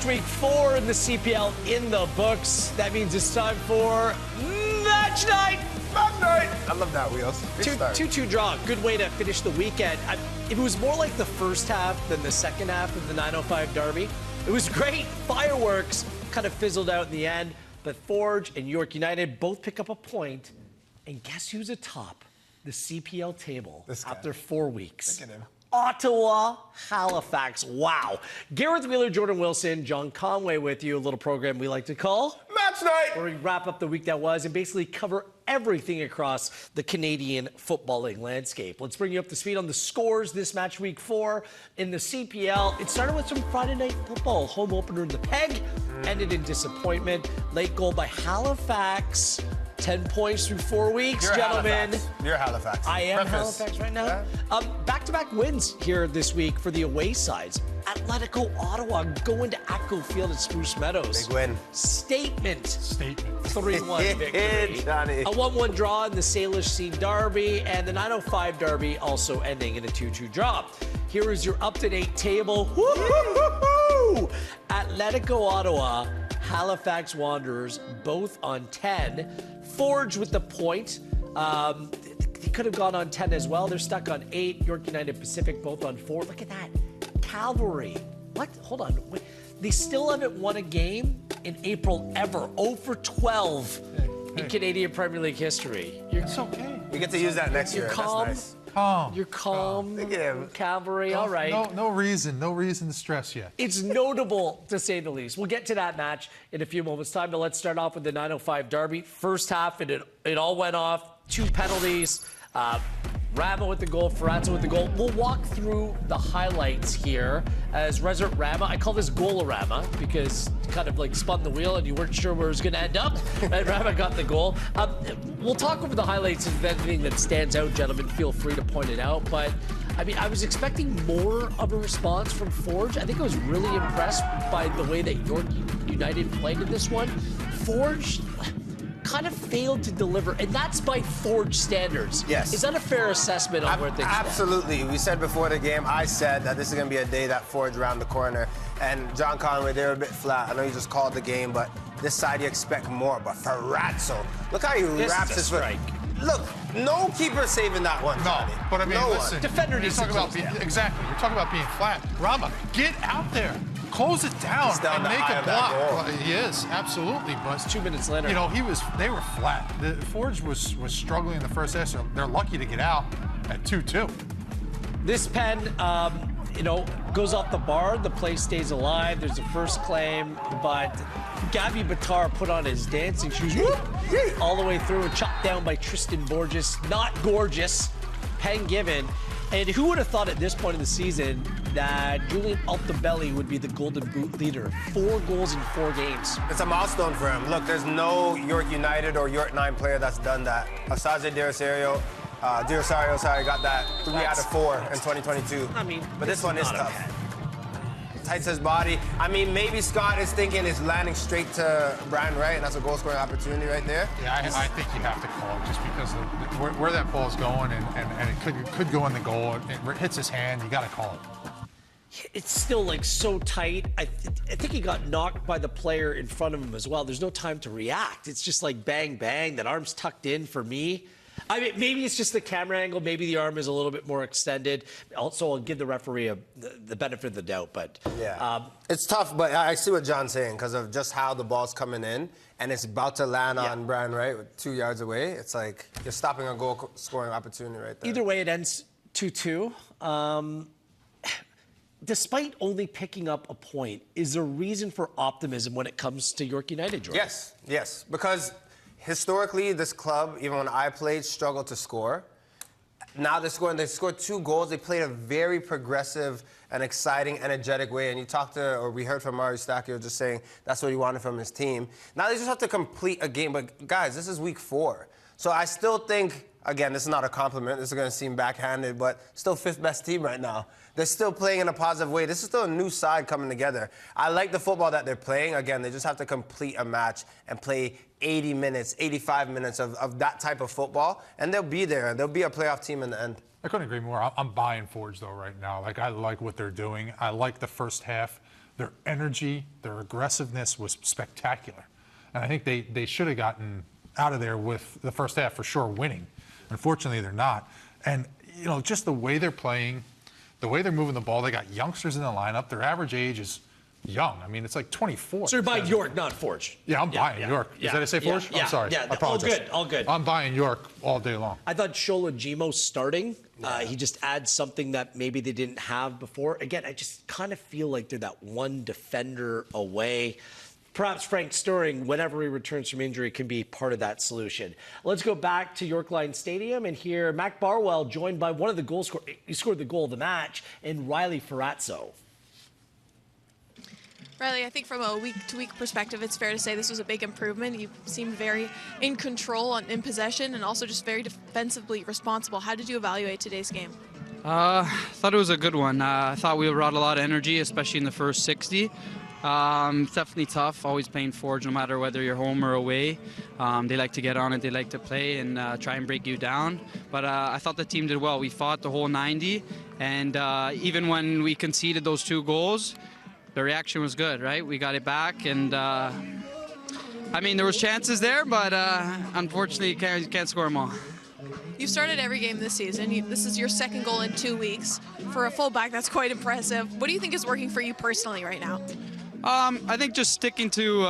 week 4 in the CPL in the books. That means it's time for Match Night. Match Night. I love that, Wheels. 2-2 draw. Good way to finish the weekend. It was more like the first half than the second half of the 905 Derby. It was great. Fireworks kind of fizzled out in the end. But Forge and York United both pick up a point. And guess who's atop the CPL table after 4 weeks? Look at him. Ottawa, Halifax. Wow. Gareth Wheeler, Jordan Wilson, John Conway with you. A little program we like to call Match Night, where we wrap up the week that was and basically cover everything across the Canadian footballing landscape. Let's bring you up to speed on the scores this match week 4 in the CPL. It started with some Friday night football. Home opener in the Peg ended in disappointment. Late goal by Halifax. 10 points through 4 weeks, You're gentlemen. Halifax. You're Halifax. I am Halifax right now. Yeah. Back-to-back wins here this week for the away sides. Atletico Ottawa going to ATCO Field at Spruce Meadows. Big win. Statement. 3-1 victory. Johnny. A 1-1 draw in the Salish Sea Derby, and the 905 Derby also ending in a 2-2 draw. Here is your up-to-date table. Woo-hoo-hoo-hoo! Atletico Ottawa, Halifax Wanderers, both on 10. Forge with the point. They could have gone on 10 as well. They're stuck on 8. York United Pacific both on 4. Look at that. Cavalry. What? Hold on. Wait. They still haven't won a game in April ever. 0 for 12 in Canadian Premier League history. It's okay. We get to use that next year. You're calm. That's nice. Calm. You're calm. Look at him. Cavalry. All right. No reason to stress yet. It's notable, to say the least. We'll get to that match in a few moments' time, but let's start off with the 905 Derby. First half, it all went off. 2 penalties. Rama with the goal, Ferrato with the goal. We'll walk through the highlights here as Resort Rama. I call this Goal-a-Rama because it kind of like spun the wheel and you weren't sure where it was going to end up. And Rama got the goal. We'll talk over the highlights, and if anything that stands out, gentlemen, feel free to point it out. But I mean, I was expecting more of a response from Forge. I think I was really impressed by the way that York United played in this one. Forge kind of failed to deliver, and that's by Forge standards. Yes. Is that a fair assessment on where things stand? Absolutely. We said before the game, I said that this is going to be a day that Forge around the corner. And John Conway, they were a bit flat. I know you just called the game, but this side you expect more. But Ferrato, look how he wraps his foot. Look, no keeper saving that one, Johnny. No, but I mean, listen. Defender needs to close being, exactly. We're talking about being flat. Rama, get out there. Close it down and make a block. Well, he is, absolutely. But 2 minutes later, you know, they were flat. The Forge was struggling in the first half, so they're lucky to get out at 2-2. this pen, goes off the bar. The play stays alive. There's a first claim, but Gabby Batar put on his dancing shoes all the way through and chopped down by Tristan Borges. Not gorgeous. Pen given. And who would have thought at this point in the season that Julian Altobelli would be the Golden Boot leader? 4 goals in 4 games. It's a milestone for him. Look, there's no York United or York 9 player that's done that. Asaje Diosario got that 3 out of 4 in 2022. I mean, but this one is tough. Tights his body. I mean, maybe Scott is thinking it's landing straight to Brian Wright, and that's a goal-scoring opportunity right there. Yeah, I think you have to call it just because of where that ball is going, and it could go in the goal. It hits his hand. You got to call it. It's still like so tight. I think he got knocked by the player in front of him as well. There's no time to react. It's just like bang, bang. That arm's tucked in for me. I mean, maybe it's just the camera angle. Maybe the arm is a little bit more extended. Also, I'll give the referee the benefit of the doubt. But yeah, it's tough. But I see what John's saying because of just how the ball's coming in, and it's about to land on Brian Wright with 2 yards away. It's like you're stopping a goal-scoring opportunity right there. Either way, it ends 2-2. Despite only picking up a point, is there reason for optimism when it comes to York United, Jordan? Yes, because historically, this club, even when I played, struggled to score. Now they're scoring. They scored 2 goals. They played a very progressive and exciting, energetic way. And we heard from Mario Stacchio just saying that's what he wanted from his team. Now they just have to complete a game. But guys, this is week 4. So I still think, again, this is not a compliment. This is going to seem backhanded, but still 5th best team right now. They're still playing in a positive way. This is still a new side coming together. I like the football that they're playing. Again, they just have to complete a match and play 80 minutes, 85 minutes of that type of football, and they'll be there. They'll be a playoff team in the end. I couldn't agree more. I'm buying Forge, though, right now. Like, I like what they're doing. I like the first half. their energy, their aggressiveness was spectacular. And I think they should have gotten out of there with the first half for sure winning. Unfortunately, they're not. And, you know, just the way they're playing, the way they're moving the ball, they got youngsters in the lineup. Their average age is young. I mean, it's like 24. So you're buying York, not Forge. Yeah, I'm buying York. Is that I say Forge? Yeah, I'm sorry. Yeah, I apologize. all good. I'm buying York all day long. I thought Shola Jimo starting, he just adds something that maybe they didn't have before. Again, I just kind of feel like they're that one defender away. Perhaps Frank Stirring, whenever he returns from injury, can be part of that solution. Let's go back to York Line Stadium and hear Mac Barwell joined by one of the goal scorers. He scored the goal of the match, and Riley Ferrato. Riley, I think from a week-to-week perspective, it's fair to say this was a big improvement. You seemed very in control and in possession and also just very defensively responsible. How did you evaluate today's game? I thought it was a good one. I thought we brought a lot of energy, especially in the first 60. It's definitely tough, always playing Forge, no matter whether you're home or away. They like to get on it, they like to play and try and break you down. But I thought the team did well. We fought the whole 90, and even when we conceded those 2 goals, the reaction was good, right? We got it back, and I mean, there was chances there, but unfortunately, you can't score them all. You've started every game this season. This is your second goal in 2 weeks. For a fullback, that's quite impressive. What do you think is working for you personally right now? I think just sticking to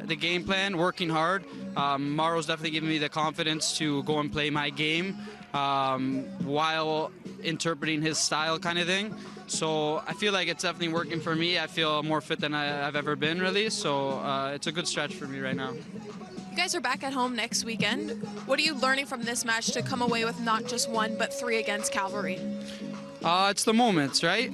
the game plan, working hard. Maro's definitely given me the confidence to go and play my game while interpreting his style kind of thing. So I feel like it's definitely working for me. I feel more fit than I've ever been, really. So it's a good stretch for me right now. You guys are back at home next weekend. What are you learning from this match to come away with not just 1, but 3 against Cavalry? It's the moments, right?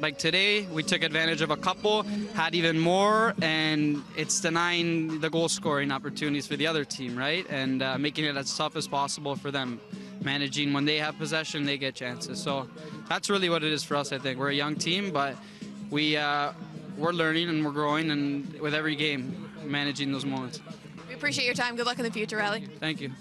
Like today, we took advantage of a couple, had even more, and it's denying the goal-scoring opportunities for the other team, right? And making it as tough as possible for them. Managing when they have possession, they get chances. So that's really what it is for us, I think. We're a young team, but we're learning and we're growing, and with every game, managing those moments. We appreciate your time. Good luck in the future, Riley. Thank you.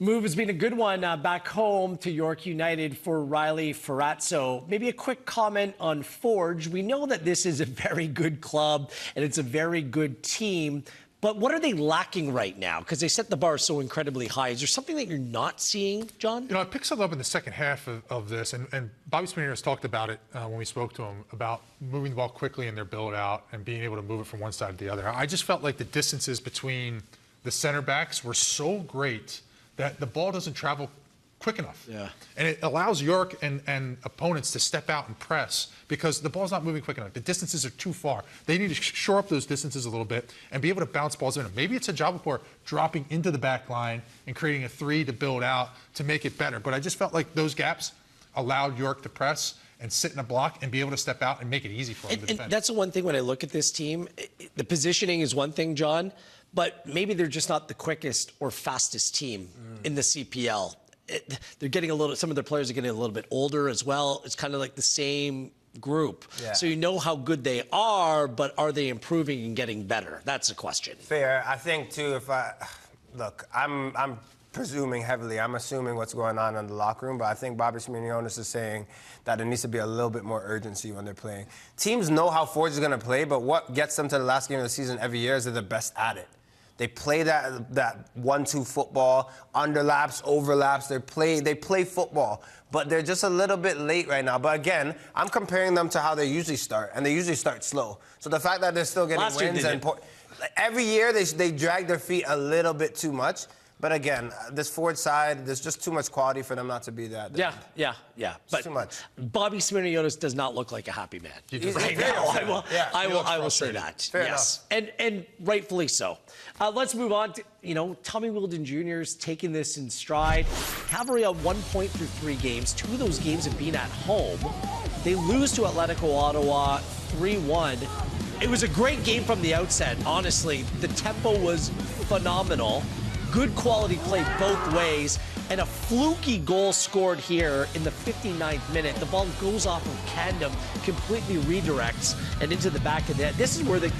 Move has been a good one back home to York United for Riley Ferrato. Maybe a quick comment on Forge. We know that this is a very good club and it's a very good team, but what are they lacking right now? Because they set the bar so incredibly high. Is there something that you're not seeing, John? You know, I picked something up in the second half of this, and Bobby Spinner talked about it when we spoke to him, about moving the ball quickly in their build-out and being able to move it from one side to the other. I just felt like the distances between the center backs were so great that the ball doesn't travel quick enough. Yeah. And it allows York and opponents to step out and press because the ball's not moving quick enough. The distances are too far. They need to shore up those distances a little bit and be able to bounce balls in. Maybe it's a Javapur dropping into the back line and creating a 3 to build out to make it better. But I just felt like those gaps allowed York to press and sit in a block and be able to step out and make it easy for them to defend. And that's the one thing when I look at this team, the positioning is one thing, John, but maybe they're just not the quickest or fastest team in the CPL. They're getting some of their players are getting a little bit older as well. It's kind of like the same group. Yeah. So you know how good they are, but are they improving and getting better? That's the question. Fair. I think, too, I'm presuming heavily. I'm assuming what's going on in the locker room, but I think Bobby Simeonis is saying that there needs to be a little bit more urgency when they're playing. Teams know how Forge is going to play, but what gets them to the last game of the season every year is they're the best at it. They play that 1-2 football, underlaps, overlaps. They play football, but they're just a little bit late right now. But again, I'm comparing them to how they usually start, and they usually start slow. So the fact that they're still getting wins every year, they drag their feet a little bit too much. But again, this Forward side, there's just too much quality for them not to be that. Yeah. But too much. Bobby Simeonis does not look like a happy man. He's right now. I will say that. Fair yes, and rightfully so. Let's move on to, Tommy Wilden Jr.'s taking this in stride. Cavalry on 1 point through 3 games. 2 of those games have been at home. They lose to Atletico Ottawa 3-1. It was a great game from the outset, honestly. The tempo was phenomenal. Good quality play both ways, and a fluky goal scored here in the 59th minute. The ball goes off of Candom, completely redirects, and into the back of the net. This is where the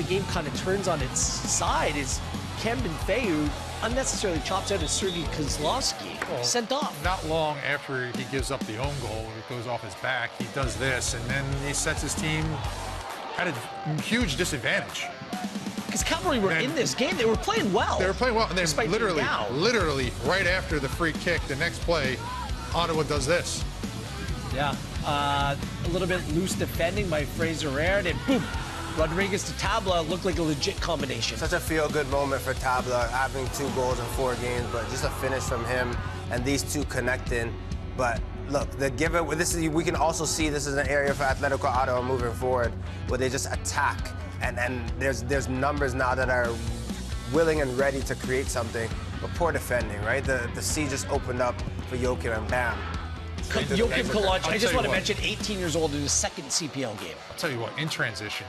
game kind of turns on its side, is Camden Feu unnecessarily chops out of Sergei Kozlowski. sent off. Not long after he gives up the own goal, it goes off his back, he does this, and then he sets his team at a huge disadvantage. Because Cavalry were in this game. They were playing well. They were playing well, and then Despite being down. literally, right after the free kick, the next play, Ottawa does this. Yeah. A little bit loose defending by Fraser Aird, and boom, Rodriguez to Tabla looked like a legit combination. Such a feel-good moment for Tabla, having 2 goals in 4 games, but just a finish from him and these two connecting. But look, we can also see this is an area for Atletico Ottawa moving forward, where they just attack. And there's numbers now that are willing and ready to create something, but poor defending, right? The sea just opened up for Joachim, and bam. Joachim Kalaj, I just want to what. mention, 18 years old in his second CPL game. I'll tell you what, in transition,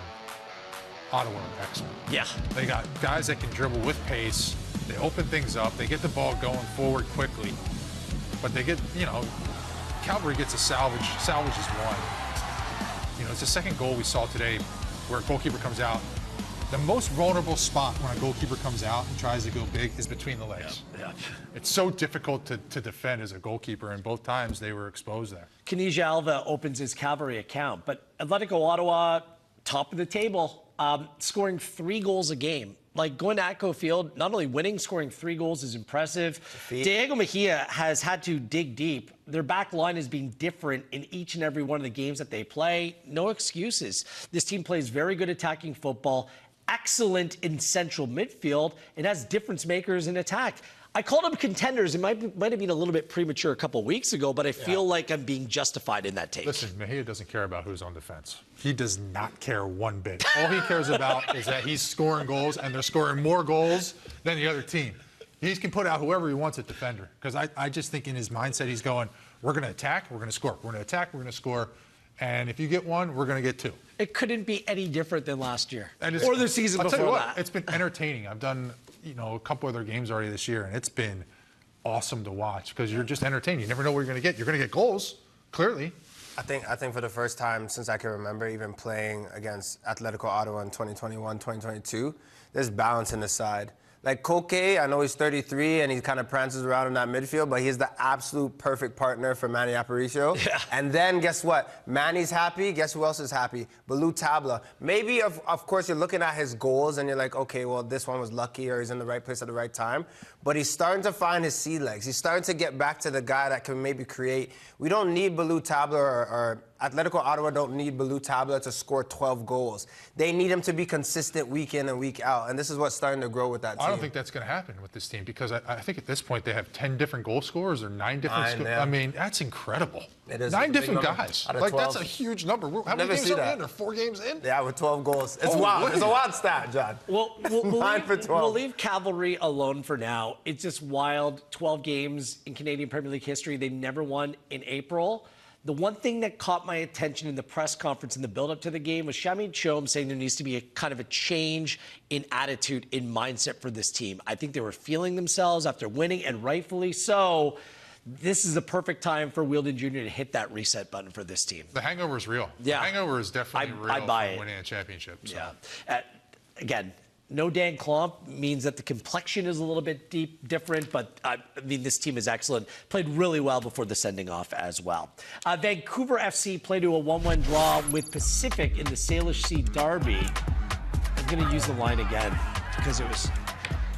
Ottawa are excellent. Yeah. They got guys that can dribble with pace. They open things up. They get the ball going forward quickly. But they get, Calvary gets a salvages one. It's the second goal we saw today where a goalkeeper comes out. The most vulnerable spot when a goalkeeper comes out and tries to go big is between the legs. Yeah. It's so difficult to defend as a goalkeeper, and both times they were exposed there. Kinija Alva opens his Cavalry account, but Atletico Ottawa, top of the table, scoring 3 goals a game. Like, going to Atco Field, not only winning, scoring 3 goals is impressive. Diego Mejia has had to dig deep. Their back line has been different in each and every one of the games that they play. No excuses. This team plays very good attacking football, excellent in central midfield, and has difference makers in attack. I called them contenders. It might have been a little bit premature a couple weeks ago, but I feel like I'm being justified in that take. Listen, Mejia doesn't care about who's on defense. He does not care one bit. All he cares about is that he's scoring goals, and they're scoring more goals than the other team. He can put out whoever he wants at defender. Because I just think in his mindset, he's going, we're going to attack, we're going to score. We're going to attack, we're going to score. And if you get 1, we're going to get 2. It couldn't be any different than last year And or the season I'll before tell you what, that. It's been entertaining. I've done a couple other games already this year, and it's been awesome to watch because you're just entertained. You never know what you're going to get. You're going to get goals, clearly. I think for the first time since I can remember, even playing against Atletico Ottawa in 2021, 2022, there's balance in the side. Like Koke, I know he's 33 and he kind of prances around in that midfield, but he's the absolute perfect partner for Manny Aparicio. Yeah. And then guess what? Manny's happy. Guess who else is happy? Balou Tabla. Maybe, of course, you're looking at his goals and you're like, okay, well, this one was lucky or he's in the right place at the right time. But he's starting to find his sea legs. He's starting to get back to the guy that can maybe create. We don't need Balou Tabla or Atletico Ottawa don't need Balou Tabla to score 12 goals. They need him to be consistent week in and week out. And this is what's starting to grow with that team. I don't think that's going to happen with this team because I think at this point they have 10 different goal scorers or 9 different. Yeah. I mean, that's incredible. It is 9 different number. guys. Out of Like 12. that's a huge number. How many Never games see are we that. in? They're 4 games in. Yeah, with 12 goals. It's Oh, wild. wait. It's a wild stat, John. We'll 9 for 12. We'll leave Cavalry alone for now. It's just wild. 12 games in Canadian Premier League history. They never won in April. The one thing that caught my attention in the press conference in the build-up to the game was Shamid Chom saying there needs to be a kind of a change in attitude, in mindset for this team. I think they were feeling themselves after winning, and rightfully so. This is the perfect time for Wheeldon Jr. to hit that reset button for this team. The hangover is real. Yeah. The hangover is definitely real I buy from it. winning a championship. So. Yeah. Again, no Dan Klomp means that the complexion is a little bit different, but I mean, this team is excellent. Played really well before the sending off as well. Vancouver FC played to a 1-1 draw with Pacific in the Salish Sea Derby. I'm going to use the line again because it was,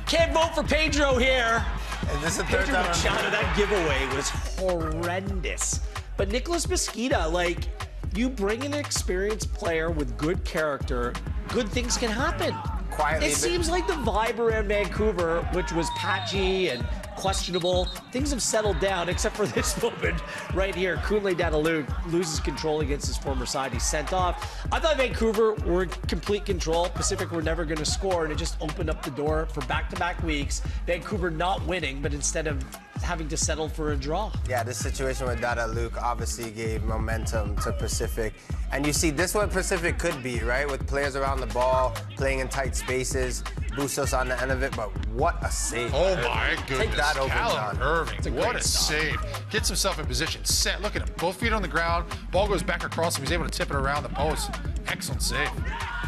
can't vote for Pedro here. And this is the third Pedro time. Machado, that giveaway was horrendous. But Nicholas Mesquita, like, you bring an experienced player with good character, good things can happen. Quietly, It seems like the vibe around Vancouver, which was patchy and questionable, things have settled down except for this moment right here. Kunle Dadalu loses control against his former side. He's sent off. I thought Vancouver were in complete control. Pacific were never going to score, and it just opened up the door for back-to-back weeks. Vancouver not winning, but instead of having to settle for a draw. Yeah, this situation with Dada Luke obviously gave momentum to Pacific. And you see, this is what Pacific could be, right? With players around the ball, playing in tight spaces, Bustos on the end of it, but what a save. Oh my goodness. Take that over, Callum John. Irving. What great a stop. save. Gets himself in position. Set. Look at him. Both feet on the ground. Ball goes back across him. He's able to tip it around the post. Excellent save.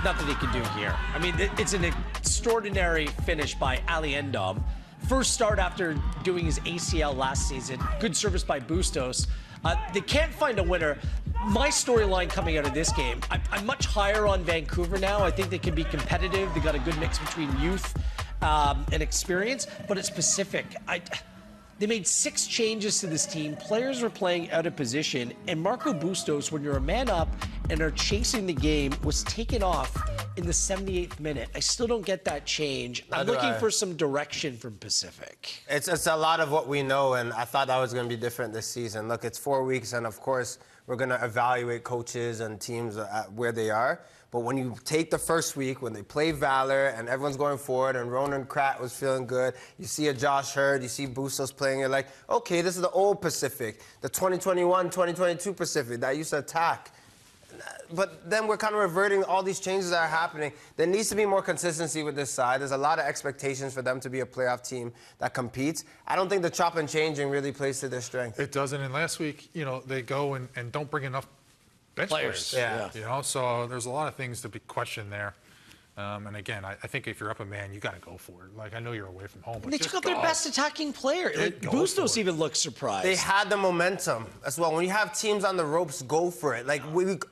Nothing he can do here. I mean, it's an extraordinary finish by Ali Endom. first start after doing his ACL last season. Good service by Bustos. They can't find a winner. My storyline coming out of this game, I'm much higher on Vancouver now. I think they can be competitive. They got a good mix between youth and experience, but it's Pacific. They made 6 changes to this team. Players were playing out of position, and Marco Bustos, when you're a man up and are chasing the game, was taken off in the 78th minute. I still don't get that change. I'm looking for some direction from Pacific. It's a lot of what we know, and I thought that was going to be different this season. Look, it's 4 weeks, and of course, we're going to evaluate coaches and teams at where they are. But when you take the first week, when they play Valor and everyone's going forward and Ronan Kratt was feeling good, you see a Josh Hurd, you see Bustos playing, you're like, okay, this is the old Pacific, the 2021, 2022 Pacific that used to attack. But then we're kind of reverting all these changes that are happening. There needs to be more consistency with this side. There's a lot of expectations for them to be a playoff team that competes. I don't think the chop and changing really plays to their strength. It doesn't. And last week, they go and don't bring enough bench players. Yeah. So there's a lot of things to be questioned there. And again, I think if you're up a man, you got to go for it. Like, I know you're away from home, but They took out their best attacking player. Bustos even looked surprised. They had the momentum as well. When you have teams on the ropes, go for it. Like,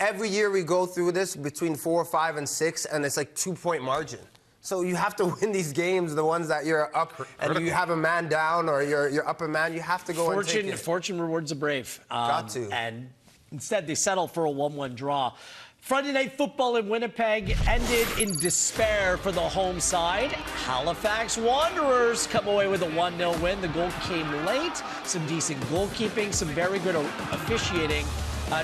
every year we go through this between 4, 5, and 6, and it's like 2-point margin. So you have to win these games, the ones that you're up and you have a man down or you're up a man, you have to go and take it. Fortune rewards the brave. Got to. And instead, they settled for a 1-1 draw. Friday night football in Winnipeg ended in despair for the home side. Halifax Wanderers come away with a 1-0 win. The goal came late. Some decent goalkeeping, some very good officiating.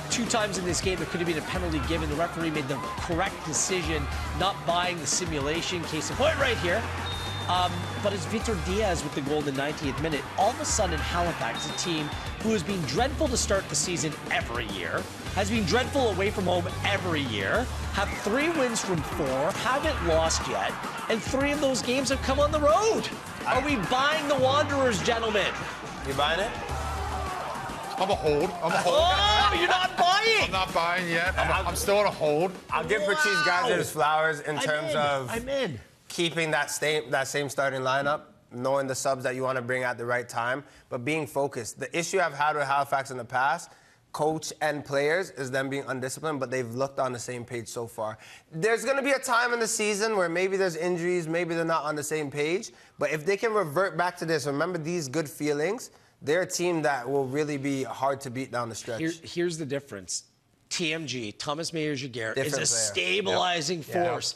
2 times in this game, there could have been a penalty given. The referee made the correct decision, not buying the simulation. Case in point right here. But it's Vitor Diaz with the goal in the 90th minute. All of a sudden, Halifax, a team who has been dreadful to start the season every year, has been dreadful away from home every year, have 3 wins from 4, haven't lost yet, and 3 of those games have come on the road. Are we buying the Wanderers, gentlemen? You buying it? I'm a hold. Oh, you're not buying! I'm not buying yet. I'm still on a hold. I'll give Patrice Geiser his flowers in terms of I'm in. keeping that same starting lineup, knowing the subs that you want to bring at the right time, but being focused. The issue I've had with Halifax in the past, coach and players, is them being undisciplined, but they've looked on the same page so far. There's going to be a time in the season where maybe there's injuries, maybe they're not on the same page, but if they can revert back to this, remember these good feelings, they're a team that will really be hard to beat down the stretch. Here's the difference. TMG, Thomas Meyer-Jaguar, is a Player. stabilizing force.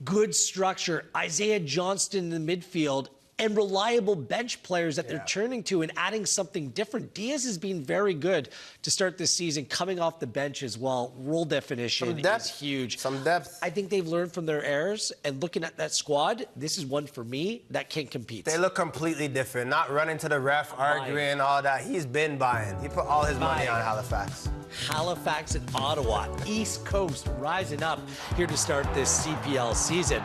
Good structure, Isaiah Johnston in the midfield, and reliable bench players that they're turning to and adding something different. Diaz has been very good to start this season, coming off the bench as well. Role definition is huge. Some depth. I think they've learned from their errors, and looking at that squad, this is one for me that can compete. They look completely different. Not running to the ref, arguing, all that. He's been buying. He put all his money on Halifax. Halifax and Ottawa, East Coast rising up here to start this CPL season.